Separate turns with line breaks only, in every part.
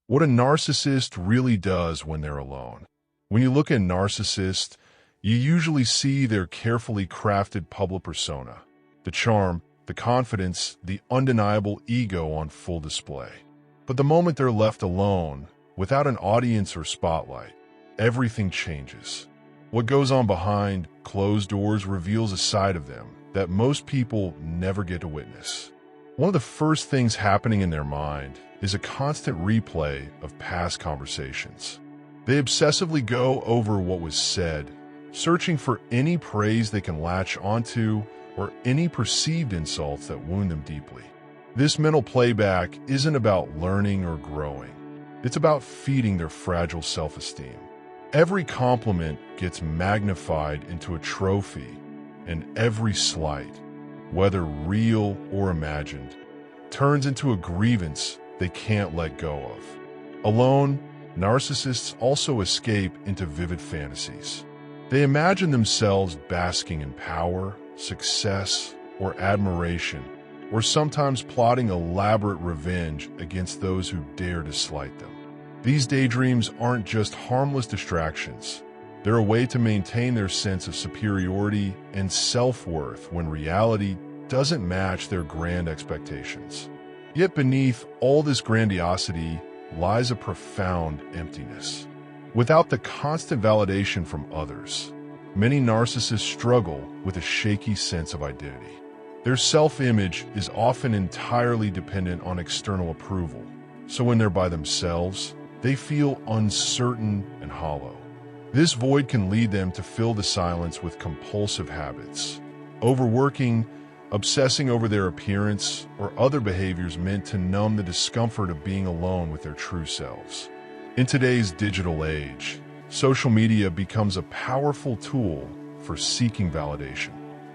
What a narcissist really does when they're alone. When you look at narcissists, you usually see their carefully crafted public persona, the charm, the confidence, the undeniable ego on full display. But the moment they're left alone, without an audience or spotlight, everything changes. What goes on behind closed doors reveals a side of them that most people never get to witness. One of the first things happening in their mind is a constant replay of past conversations. They obsessively go over what was said, searching for any praise they can latch onto or any perceived insults that wound them deeply. This mental playback isn't about learning or growing. It's about feeding their fragile self-esteem. Every compliment gets magnified into a trophy, and every slight, whether real or imagined, turns into a grievance they can't let go of. Alone, narcissists also escape into vivid fantasies. They imagine themselves basking in power, success, or admiration, or sometimes plotting elaborate revenge against those who dare to slight them. These daydreams aren't just harmless distractions. They're a way to maintain their sense of superiority and self-worth when reality doesn't match their grand expectations. Yet beneath all this grandiosity lies a profound emptiness. Without the constant validation from others, many narcissists struggle with a shaky sense of identity. Their self-image is often entirely dependent on external approval, so when they're by themselves, they feel uncertain and hollow. This void can lead them to fill the silence with compulsive habits, overworking, obsessing over their appearance, or other behaviors meant to numb the discomfort of being alone with their true selves. In today's digital age, social media becomes a powerful tool for seeking validation.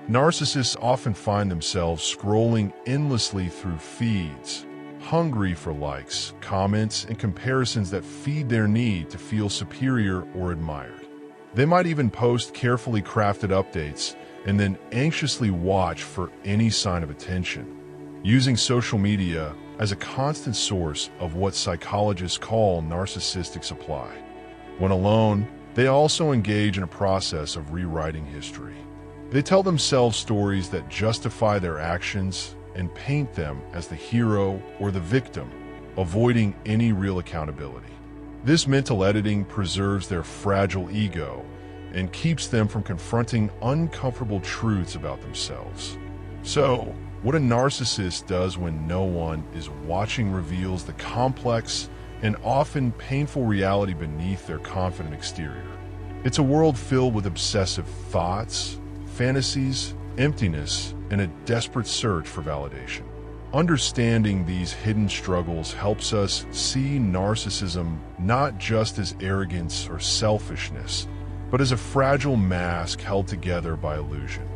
Narcissists often find themselves scrolling endlessly through feeds, hungry for likes, comments, and comparisons that feed their need to feel superior or admired. They might even post carefully crafted updates and then anxiously watch for any sign of attention, using social media as a constant source of what psychologists call narcissistic supply. When alone, they also engage in a process of rewriting history. They tell themselves stories that justify their actions and paint them as the hero or the victim, avoiding any real accountability. This mental editing preserves their fragile ego and keeps them from confronting uncomfortable truths about themselves. So, what a narcissist does when no one is watching reveals the complex and often painful reality beneath their confident exterior. It's a world filled with obsessive thoughts, fantasies, emptiness, and a desperate search for validation. Understanding these hidden struggles helps us see narcissism not just as arrogance or selfishness, but as a fragile mask held together by illusion.